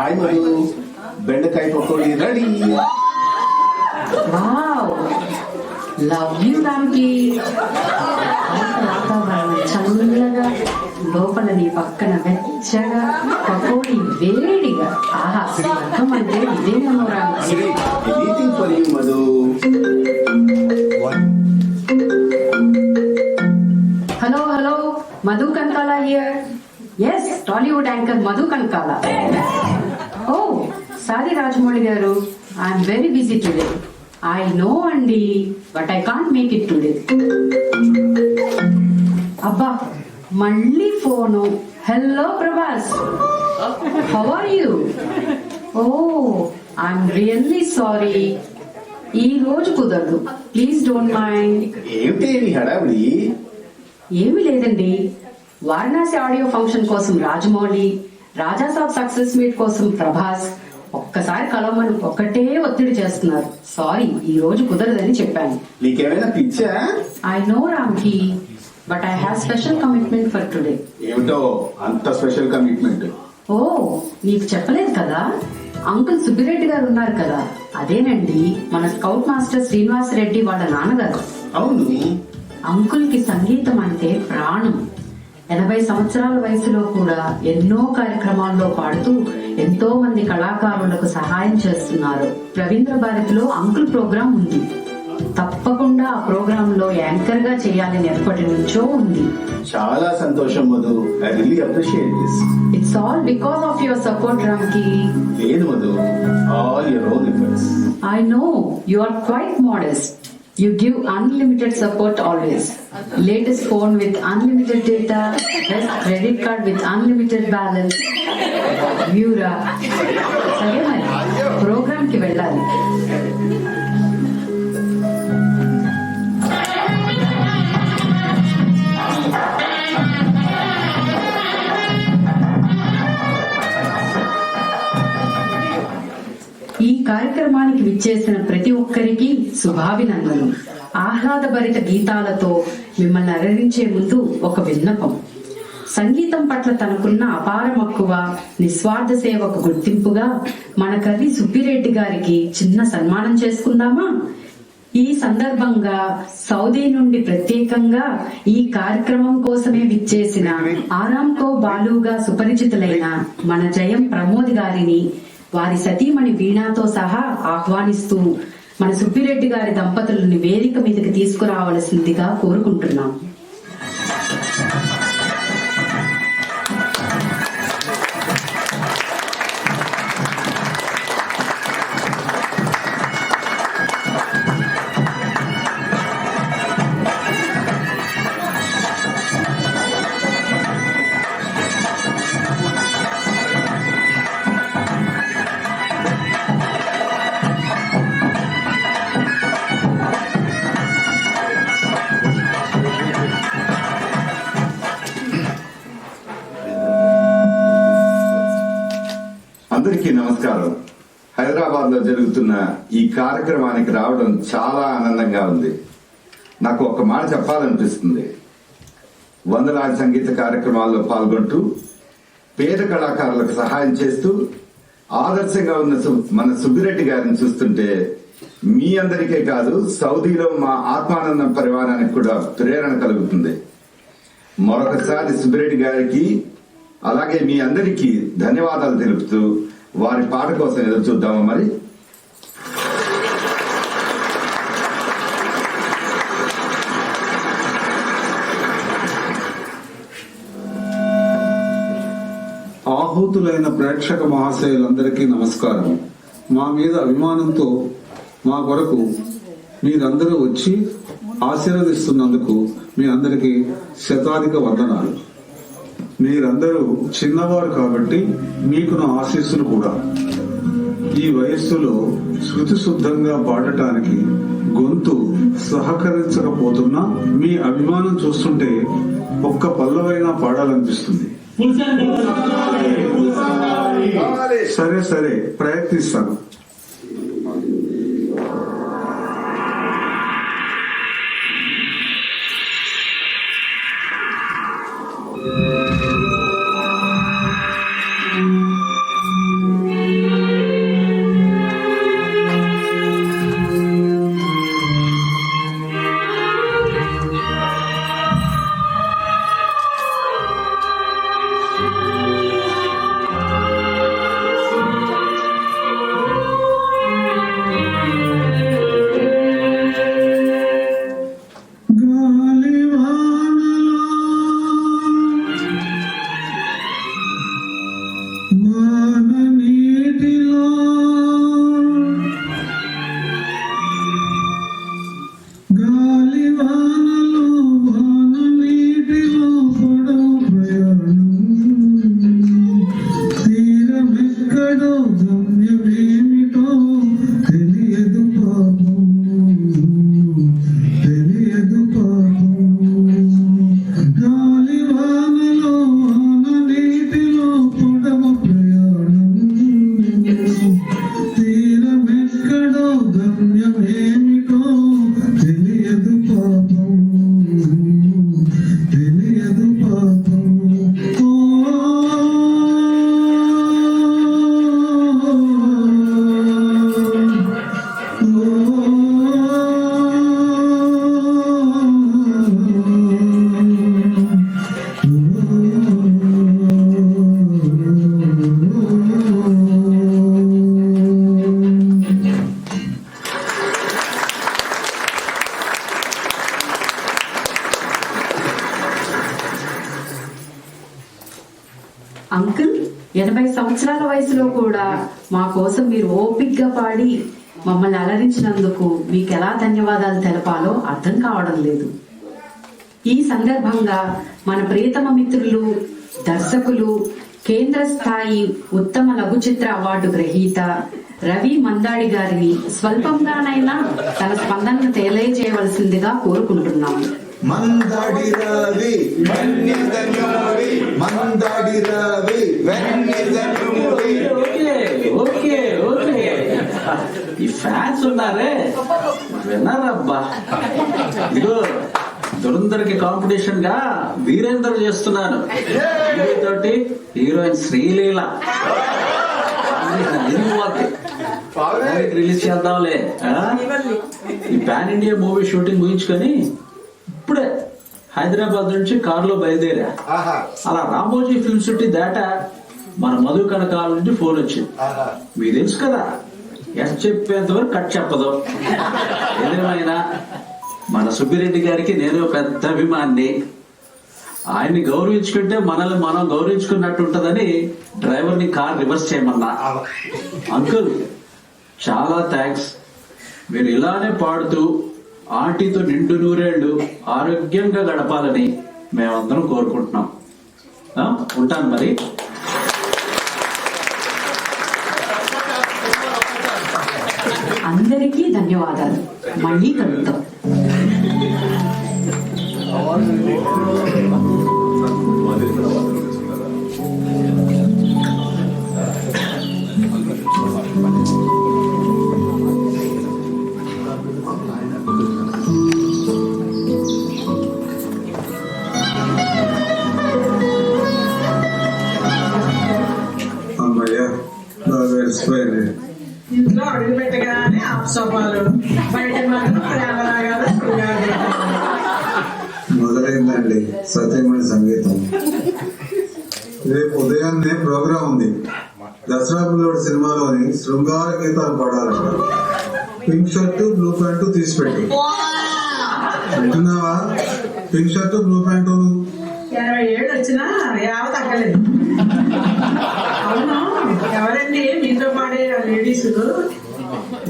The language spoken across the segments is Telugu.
హాయ్ మధు, బెండకాయ pakodi ready. Wow, love you Ramki. వాతావరణం చల్లగా, లోపల నీ పక్కన వెచ్చగా, పకోడీ వేడిగా. ఆహా, శ్రీవర్గం అంటే ఇదేమో రామ్కి. Anything for you Madhu. Hello hello, Madhu Kanakala here. Yes, Tollywood anchor Madhu Kanakala. Oh sorry Rajamouli garu, I'm very busy today. I know అండి, but I can't make it today. అబ్బా, మళ్ళీ phone. Hello Prabhas, how are you? Oh, I'm really sorry, ఈ రోజు కుదరదు. Please don't mind. ఏమిటి హడావిడి? ఏమీ లేదండి, వారణాసి ఆడియో ఫంక్షన్ కోసం రాజమౌళి, రాజాసాబ్ సక్సెస్ మీట్ కోసం ప్రభాస్ ఒక్కసారి కలవమని ఒకటే ఒత్తిడి చేస్తున్నారు. సారీ, ఈ రోజు కుదరదని చెప్పాను. నీకేమైనా పిచ్చా? ఐ నో రామ్కి, but I have special commitment for today. ఏమిటో అంత స్పెషల్ కమిట్మెంట్? ఓ, నీకు చెప్పలేదు కదా, అంకుల్ సుబ్బిరెడ్డి గారు ఉన్నారు కదా, అదేనండి మన స్కౌట్ మాస్టర్ శ్రీనివాస్ రెడ్డి వాళ్ళ నాన్నగారు. అవును. అంకుల్ కి సంగీతం అంటే ప్రాణం. 80 సంవత్సరాల వయసులో కూడా ఎన్నో కార్యక్రమాల్లో పాడుతూ ఎంతో మంది కళాకారులకు సహాయం చేస్తున్నారు. రవీంద్ర భారతిలో అంకుల్ ప్రోగ్రాం ఉంది. తప్పకుండా ఆ ప్రోగ్రామ్ లో యాంకర్ గా చేయాలని ఎప్పటి నుంచో ఉంది. చాలా సంతోషం Madhu, I really appreciate this. It's all because of your support Ramki. లేదు Madhu, all your own efforts. I know you are quite modest. You give unlimited support always. Latest phone with unlimited data, best credit card with unlimited balance. Vyura. సరే మరి, ప్రోగ్రామ్ కి వెళ్ళాలి. ఈ కార్యక్రమానికి విచ్చేసిన ప్రతి ఒక్కరికి శుభాభినందనలు. ఆహ్లాదభరిత గీతాలతో మిమ్మల్ని అలరించే ముందు ఒక విన్నపం. సంగీతం పట్ల తనకున్న అపార మక్కువ, నిస్వార్థ సేవకు గుర్తింపుగా మన కవి సుబ్బిరెడ్డి గారికి చిన్న సన్మానం చేసుకుందామా? ఈ సందర్భంగా సౌదీ నుండి ప్రత్యేకంగా ఈ కార్యక్రమం కోసమే విచ్చేసిన ఆరాంకో బాలుగా సుపరిచితులైన మన జయం ప్రమోద్ గారిని, వారి సతీమణి వీణాతో సహా ఆహ్వానిస్తూ మన సుబ్బిరెడ్డి గారి దంపతులను వేదిక మీదకి తీసుకురావలసిందిగా కోరుకుంటున్నాం. అందరికీ నమస్కారం. హైదరాబాద్ లో జరుగుతున్న ఈ కార్యక్రమానికి రావడం చాలా ఆనందంగా ఉంది. నాకు ఒక మాట చెప్పాలనిపిస్తుంది. వందలాది సంగీత కార్యక్రమాల్లో పాల్గొంటూ పేద కళాకారులకు సహాయం చేస్తూ ఆదర్శంగా ఉన్న మన సుబ్బిరెడ్డి గారిని చూస్తుంటే మీ అందరికీ కాదు, సౌదీలో మా ఆత్మానందం పరివారానికి కూడా ప్రేరణ కలుగుతుంది. మరొకసారి సుబ్బిరెడ్డి గారికి అలాగే మీ అందరికీ ధన్యవాదాలు తెలుపుతూ వారి పాట కోసం ఎదురు చూద్దామా మరి? ఆహూతులైన ప్రేక్షక మహాశయులందరికీ నమస్కారం. మా మీద అభిమానంతో మా కొరకు మీరందరూ వచ్చి ఆశీర్వదిస్తున్నందుకు మీ అందరికీ శతాధిక వందనాలు. మీరందరూ చిన్నవారు కాబట్టి మీకు నా ఆశీస్సులు కూడా. ఈ వయస్సులో శృతి శుద్ధంగా పాడటానికి గొంతు సహకరించకపోతున్నా మీ అభిమానం చూస్తుంటే ఒక్క పల్లవైనా పాడాలనిపిస్తుంది. సరే సరే, ప్రయత్నిస్తాను. తెలియదెక్కడో గమ్యమేమిటో తెలియదు పాపం తెలియదు పాపం గాలివానలో ఆన నీటిలో పొడవ ప్రయాణం తీరమెక్కడో గమ్యమేమిటో తెలియదు పాపం తెలియదు పాపం అంకుల్ 80 సంవత్సరాల వయసులో కూడా మా కోసం మీరు ఓపిగ్గా పాడి మమ్మల్ని అలరించినందుకు మీకు ఎలా ధన్యవాదాలు తెలపాలో అర్థం కావడం లేదు. ఈ సందర్భంగా మన ప్రియతమ మిత్రులు, దర్శకులు, కేంద్ర స్థాయి ఉత్తమ లఘు చిత్ర అవార్డు గ్రహీత రవి మందాడి గారిని స్వల్పంగానైనా తన స్పందనను తెలియజేయవలసిందిగా కోరుకుంటున్నాము. మందాడి రవి వెన్నెదన్నుమోడి మందాడి రవి వెన్నెదన్నుమోడి. ఓకే ఈ ఫ్యాన్స్ ఉన్నారే విన్నారబ్బా. ఇదిగో దురందరికి కాంపిటీషన్ గా వీరేందర్ చేస్తున్నాను. తోటి హీరోయిన్ శ్రీలీల రిలీజ్ చేద్దాంలే. ఈ పాన్ ఇండియా మూవీ షూటింగ్ ముగించుకొని ఇప్పుడే హైదరాబాద్ నుంచి కారులో బయలుదేరా. అలా రామోజీ ఫిల్మ్ సిటీ దాటా మన మధు కనకాల నుంచి ఫోన్ వచ్చింది. మీకు తెలుసు కదా, ఎస్ చెప్పేంత వరకు కట్ చెప్పదు. ఏదేమైనా మన సుబ్బిరెడ్డి గారికి నేను పెద్ద అభిమాన్ని. ఆయన్ని గౌరవించుకుంటే మనల్ని మనం గౌరవించుకున్నట్టు ఉంటదని డ్రైవర్ని కార్ రివర్స్ చేయమన్నా. అంకుల్ చాలా థ్యాంక్స్. మీరు ఇలానే పాడుతూ ఆంటీతో నిండు నూరేళ్లు ఆరోగ్యంగా గడపాలని మేమందరం కోరుకుంటున్నాం. ఉంటాను మరి. అందరికీ ధన్యవాదాలు. మళ్ళీ కలుద్దాం. ఇంట్లో అడుగు పెట్టగానే అప్సపాలు బయట మొదలైందండి సత్యమణి సంగీతం. రేపు ఉదయాన్నే ప్రోగ్రాం ఉంది. దసరా బుల్లోడు సినిమాలోని శృంగార గీతాలు పాడాలంట. పింక్ షర్టు బ్లూ ప్యాంటు తీసిపెట్టు. వింటున్నావా? పింక్ షర్టు బ్లూ ప్యాంటు 80 ఏళ్ళు వచ్చినా యావ తగ్గలేదు. అవును, ఎవరండి మీతో పాడే లేడీస్?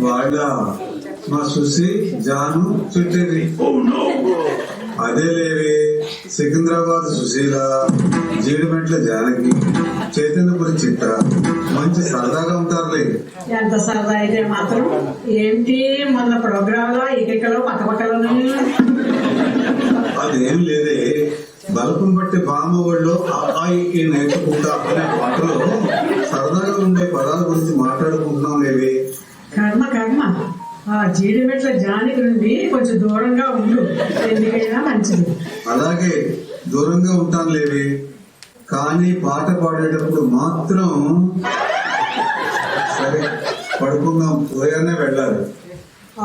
వాళ్ళ మా సుసి జాను చుట్టేది. అదే లేవే సికింద్రాబాద్ సుశీల, జీడిమెట్ల జానకి, చైతన్యపురి చిట్ట మంచి సరదాగా ఉంటారులే. ఎంత సరదా అయితే మాత్రం ఏంటి, మొన్న ప్రోగ్రామ్ లో ఇకలో పక్కపక్కలోనే. అదేం లేదే, బల్బును బట్టి బామ్మ ఒళ్ళో అబ్బాయికి నేర్చుకుంటా అనే పాటలో సరదాగా ఉండే పదాల గురించి మాట్లాడుకుంటున్నాం లేవే. కర్మ కర్మ, ఆ జీడిమెట్ల జానికి నుండి కొంచెం దూరంగా ఉండు, ఎందుకైనా మంచిది. అలాగే దూరంగా ఉంటాను లేవే, కానీ పాట పాడేటప్పుడు మాత్రం సరే పడుకుందాం, ఉదయాన్నే వెళ్ళాలి.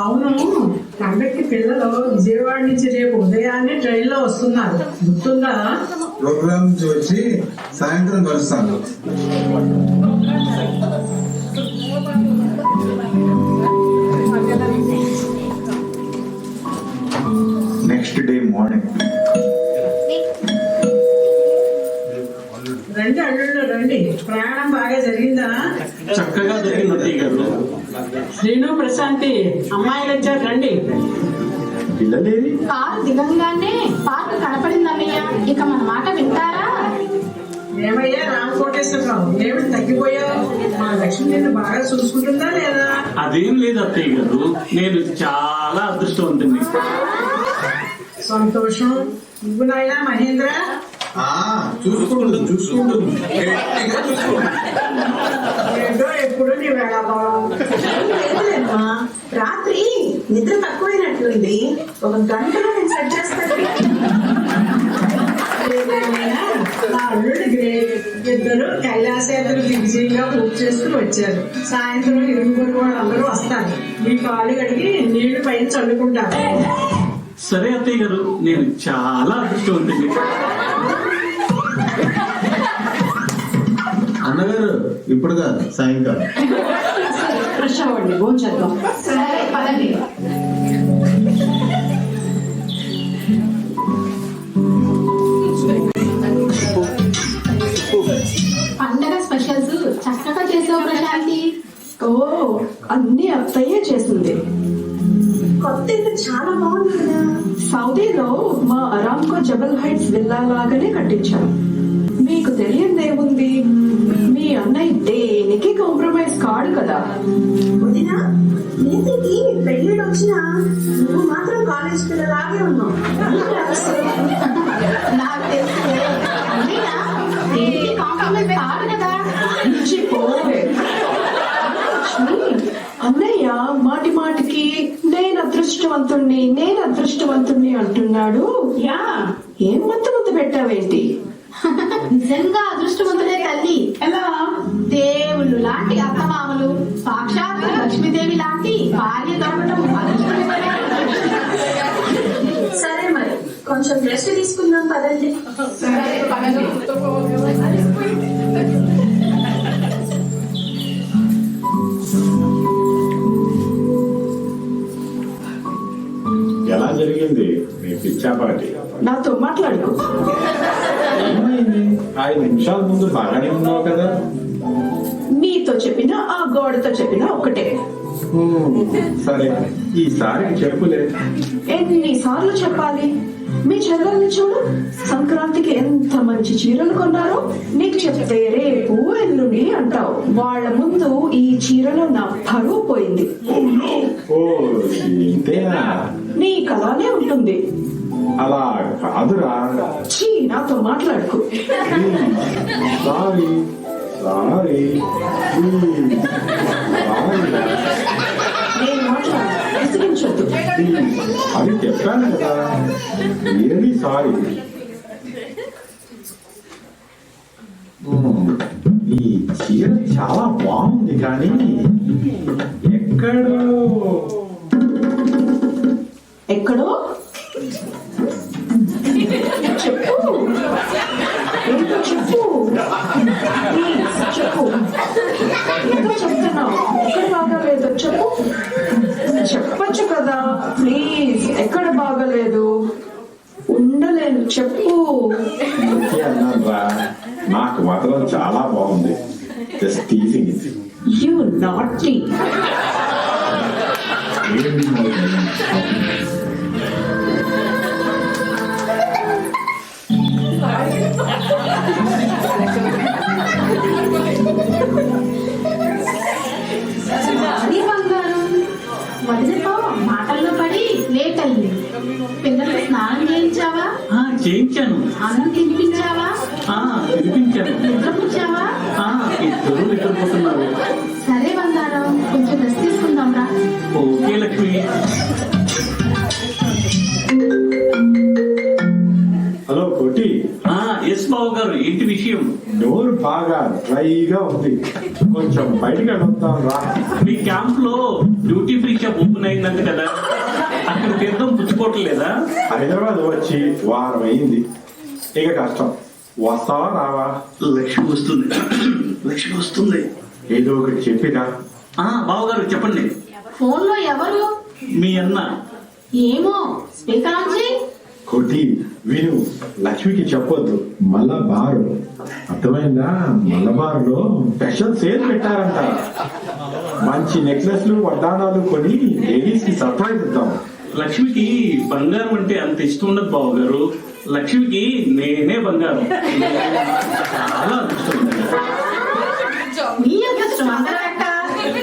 అవును, పండక్కి పిల్లలు విజయవాడ నుంచి రేపు ఉదయాన్నే ట్రైన్ లో వస్తున్నారు, గుర్తుందా? ప్రోగ్రామ్ నుంచి వచ్చి సాయంత్రం కలుస్తాను. Next day morning. రండి అల్లుళ్ళు రండి, ప్రయాణం బాగా జరిగిందా? చక్కగా జరిగింది గారు. శ్రీను, ప్రశాంతి అమ్మాయిలు వచ్చారు, రండి. పిల్లలేవి కారు దిగంగానే పార్క్ కనపడిందన్నయ్య, ఇక మన మాట వింటారా? ఏమయ్యా రామకోటేశ్వరరావు, ఏమిటి తగ్గిపోయావు? మా లక్ష్మి నిన్ను బాగా చూసుకుంటుందా లేదా? అదేం లేదు అత్తయ్య గారు, నేను చాలా అదృష్టవంతుని. సంతోషం. నువ్వు నాయనా మహేంద్ర? చూసుకుంటుంది గట్టిగా చూసుకుంటుంది. ఏంటో ఎప్పుడు నీ వేళాభావం. లేదులేమ్మా, రాత్రి నిద్ర తక్కువైనట్లుంది. ఒక గంటలో నేను సెట్ చేస్తాను. ఏదేమైనా నా అల్లుడి గ్రేట్. ఇద్దరు కైలాసయాత్ర విజయంగా పూర్తి చేసుకుని వచ్చారు. సాయంత్రం ఇరుగురు వాళ్ళందరూ వస్తారు. మీ కాళ్ళు కడిగి నీళ్లు పైన చల్లుకుంటారు. సరే అత్తయ్య గారు, నేను చాలా అదృష్టవంతుని. అన్నగారు ఇప్పుడు కాదు, సాయంకాలం. ఫ్రెష్ అవ్వండి, భోంచేద్దాం. సరే పదండి. పండగ స్పెషల్స్ చక్కగా చేసావు ప్రశాంతి. ఓ, అన్ని అత్తయ్యే చేసింది. కొత్త ఇల్లు చాలా బాగుంది కదా. సౌదీలో మా అరామ్కో జబల్ హైట్స్ విల్లా లాగానే కట్టించాం. మీకు తెలియదేముంది, మీ అన్నయ్య దేనికి కాంప్రమైజ్ కాడు కదా. వదినా, నేతికి పెళ్ళిళ్ళు వచ్చినా నువ్వు మాత్రం కాలేజ్ పిల్లలాగే ఉన్నావు. నాకు తెలుసు అన్నయ్య దేనికి కాంప్రమైజ్ కాదు కదా. నుంచి పోవే. అన్నయ్య మాటి మాటికి నేను అదృష్టవంతుణ్ణి అంటున్నాడు. యా, ఏం ముద్దు పెట్టావేంటి? నిజంగా అదృష్టవంతులే తల్లి. ఎలా? దేవుళ్ళు లాంటి అత్తమామలు, సాక్షాత్ లక్ష్మీదేవి లాంటి భార్య దొరకటం అదృష్టమే కదా. సరే మరి కొంచెం రెస్ట్ తీసుకుందాం పదండి. ఎలా జరిగింది మీ పిచ్చా పార్టీ? నాతో మాట్లాడుకో. ఏమైంది? 5 నిమిషాల ముందు బాగానే ఉన్నావు కదా. నీతో చెప్పినా ఆ గోడతో చెప్పినా ఒకటే. సరే, ఈసారి చెప్పులే. ఎన్నిసార్లు చెప్పాలి? మీ చెల్లెల్ని చూడు, సంక్రాంతికి ఎంత మంచి చీరలు కొన్నారో. నీకు చెప్తే రేపు ఎల్లుండి అంటావు. వాళ్ళ ముందు ఈ చీరలో నా పరువు పోయింది. ఓ, ఇంతేనా? నీకు అలానే ఉంటుంది. అలా కాదురా. చీ, నాతో మాట్లాడుకు. సారీ సారీ నేను మాట్లాడు, విసిగించొద్దు. అది చెప్పాను కదా. ఏది సారీ. ఈ చీర చాలా బాగుంది, కానీ ఎక్కడో ఎక్కడో చెప్పు. ఏంటో చెప్పు. ప్లీజ్ చెప్పు. ఏదో చెప్తున్నావు, ఎక్కడ బాగాలేదో చెప్పు. చెప్పచ్చు కదా. ప్లీజ్, ఎక్కడ బాగాలేదు? ఉండలేను, చెప్పు. అన్నారా, నాకు మాత్రం చాలా బాగుంది. Just teasing it. You naughty. అది బంగారం. వదిలితో మాటల్లో పడి లేట్ అయింది. పిల్లలకు స్నానం చేయించావా? చేయించాను. అన్నం తినిపించావా? తినిపించాను. నిద్రపుచ్చావా? ఇద్దరు నిద్రపోతున్నారు. సరే బంగారం, కొంచెం రెస్ట్ తీసుకుందాం రా. ఓకే లక్ష్మి. హలో కోటి. ఎస్ బాబు గారు, ఏంటి విషయం? నోరు బాగా డ్రైగా ఉంది, కొంచెం బయటకు వెళ్తాం రా. మీ క్యాంప్ లో డ్యూటీ ఫ్రీ షాప్ ఓపెన్ అయిందంట కదా, అక్కడ తీర్థం పుచ్చుకోవట్లేదా? హైదరాబాద్ వచ్చి వారం అయింది, ఇక కష్టం. వస్తావా రావా? లక్ష్మి వస్తుంది. లక్ష్మి వస్తుంది. ఏదో ఒకటి చెప్పిరా. బావగారు చెప్పండి. ఫోన్ లో ఎవరు? మీ అన్న. ఏమో, స్పీకర్ ఆన్ చేయి. కోటి విను, లక్ష్మికి చెప్పొద్దు. మలబారు, అర్థమైందా? మలబారులో స్పెషల్ సేల్ పెట్టారంట. మంచి నెక్లెస్లు వడ్డాణాలు కొని లేడీస్ కి సర్ప్రైజ్ ఇద్దాం. లక్ష్మికి బంగారం అంటే అంత ఇష్టం ఉండదు బావగారు. లక్ష్మికి నేనే బంగారం. చాలా అదృష్టం. నీ అదృష్టం అందరక్క.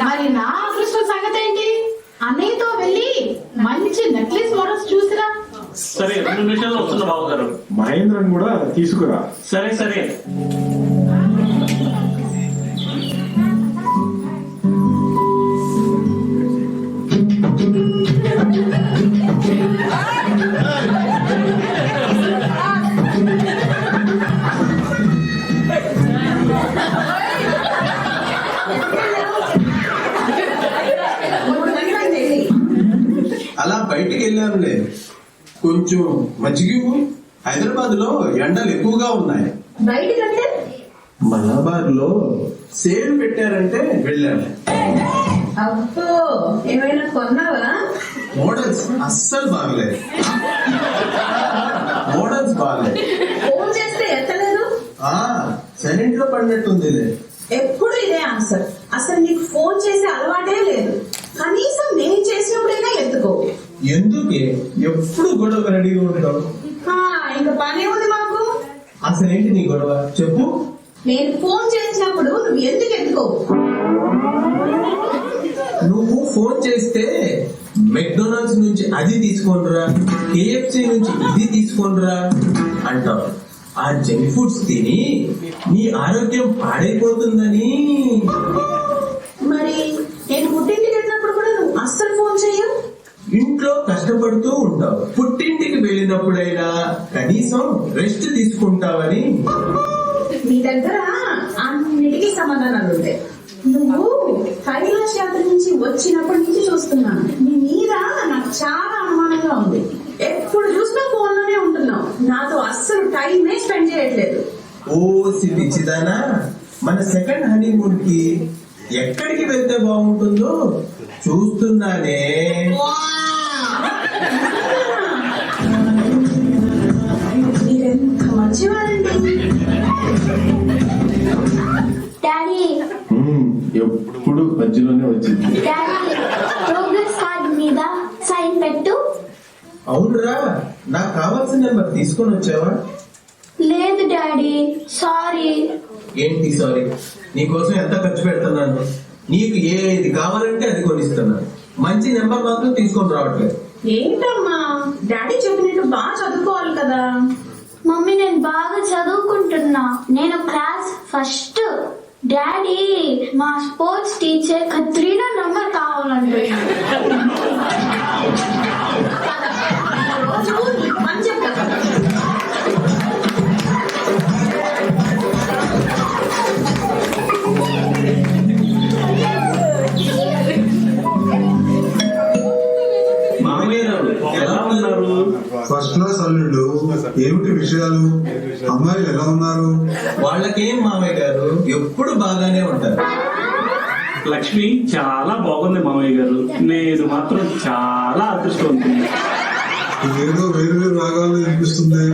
మరి నా అదృష్టం సంగతి ఏంటి? అన్నయ్యతో వెళ్ళి మంచి నెక్లెస్ మోడల్స్ చూసిరా. సరే 2 నిమిషాల్లో వస్తున్న బాబు గారు. మహేంద్రన్ కూడా తీసుకురా. సరే సరే. అలా బయటికి వెళ్ళారులే. కొంచెం మజ్జిగ. హైదరాబాద్ లో ఎండలు ఎక్కువగా ఉన్నాయి. బయటికంటే మలబార్ లో సేల్ పెట్టారంటే వెళ్ళాను. అబ్బో ఏమైనా కొన్నావా? మోడల్స్ అస్సలు బాగలేదు. మోడల్స్ బాగలేదు. ఫోన్ చేస్తే ఎత్తలేదు. సైలెంట్ లో పడినట్టుందిలే. ఎప్పుడు ఇదే ఆన్సర్. అసలు నీకు ఫోన్ చేసే అలవాటే లేదు. కనీసం నేను చేసినప్పుడైనా ఎత్తుకో. ఎందుకే ఎప్పుడు గొడవ రెడీగా ఉంటావు? ఇంకా పని ఉంది మాకు. అసలేంటి నీ గొడవ చెప్పు. నేను ఫోన్ చేసినప్పుడు నువ్వు ఎందుకు ఎత్తుకోవు? నువ్వు ఫోన్ చేస్తే మెక్డొనాల్డ్స్ నుంచి అది తీసుకోనరా, KFC నుంచి ఇది తీసుకోనరా అంటావు. ఆ జంక్ ఫుడ్స్ తిని నీ ఆరోగ్యం పాడైపోతుందని. మరి నేను పుట్టింటికి వెళ్ళినప్పుడు కూడా నువ్వు అస్సలు ఫోన్ చెయ్యవు. ఇంట్లో కష్టపడుతూ ఉంటావు. పుట్టింటికి వెళ్ళినప్పుడైనా కనీసం రెస్ట్ తీసుకుంటావని. నీ దగ్గర అన్నిటికీ సమాధానాలు ఉంటాయి. నువ్వు కైలాష్ యాత్ర నుంచి వచ్చినప్పటి నుంచి చూస్తున్నాను. నీ మీద నాకు చాలా అనుమానంగా ఉంది. ఎప్పుడు చూసినా ఫోన్ లోనే ఉంటున్నావు. నాతో అస్సలు టైమే స్పెండ్ చేయట్లేదు. ఓ సిద్ధిచ్చిదానా, మన సెకండ్ హనీమూన్ కి ఎక్కడికి వెళ్తే బాగుంటుందో చూస్తున్నానే. మీరెంత మంచివారండి. డాడీ ఎప్పుడు మధ్యలోనే వచ్చింది. డాడీ ప్రోగ్రెస్ కార్డ్ మీద సైన్ పెట్టు. అవునరా, నాకు కావాల్సిన నెంబర్ తీసుకొని వచ్చావా? లేదు డాడీ, సారీ. ఏంటి సారీ? నీకోసం ఎంత ఖర్చు పెడుతున్నాను. నీకు ఏది కావాలంటే అది కొనిస్తున్నాను. మంచి నెంబర్ మాత్రం తీసుకొని రావట్లేదు. ఏంటమ్మా, డాడీ చెప్పినట్టు బాగా చదువుకోవాలి కదా. మమ్మీ నేను బాగా చదువుకుంటున్నా. నేను క్లాస్ ఫస్ట్. డాడీ మా స్పోర్ట్స్ టీచర్ కత్రీనా నంబర్ కావాలంటున్నాను. మంచి చెప్తా. మామయ్య గారు ఎలా ఉన్నారు? ఫస్ట్ క్లాస్ అల్లుడు. ఏమిటి విషయాలు? అమ్మాయిలు ఎలా ఉన్నారు? వాళ్ళకేం మామయ్య గారు, ఎప్పుడు బాగానే ఉంటారు. లక్ష్మి చాలా బాగుంది మామయ్య గారు. నేను మాత్రం చాలా అదృష్టవంతుని. ఏదో వేరు వేరు రాగాలు వినిపిస్తుంది.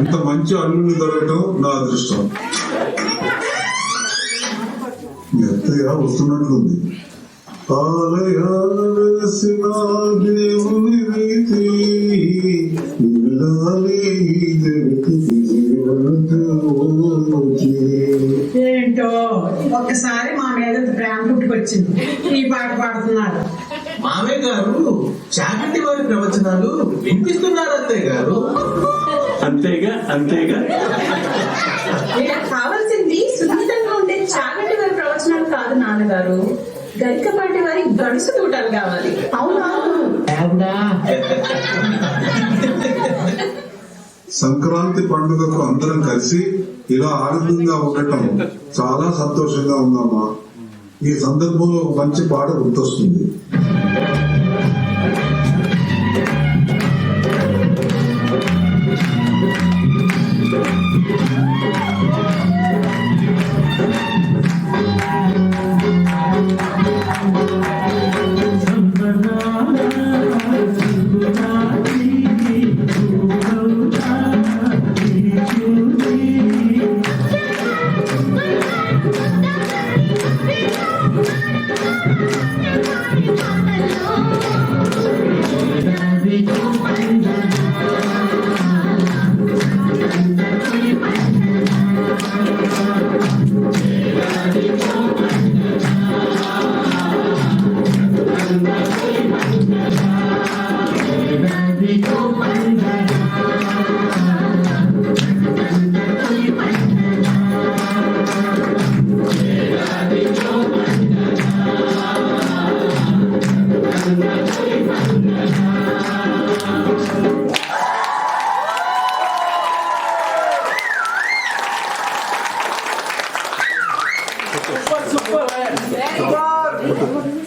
ఇంత మంచి అల్లుడు దొరకటం నా అదృష్టం. ఎత్తగా వస్తున్నట్లుంది. ఆలయాల వెలసిన దేవుని రీతి ఇల్లాలి జగతికి జీవనజ్యోతి. ఏంటో ఒక్కసారి మా మీద ప్రేమ పుట్టుకొచ్చింది. ఈ పాట పాడుతున్నారు. మామయ్య గారు చాగంటి వారి ప్రవచనాలు వినిపిస్తున్నారు అత్తయ్య గారు. అంతేగా అంతేగా. వీళ్ళకి కావాల్సింది సున్నితంగా ఉండే చాగంటి వారి ప్రవచనాలు కాదు నాన్నగారు. గరికపాటి వారి గడుసు తూటాలు కావాలి. అవునా? సంక్రాంతి పండుగకు అందరం కలిసి ఇలా ఆనందంగా ఉండటం చాలా సంతోషంగా ఉందమ్మా. ఈ సందర్భంలో ఒక మంచి పాట గుర్తొస్తుంది. సూపర్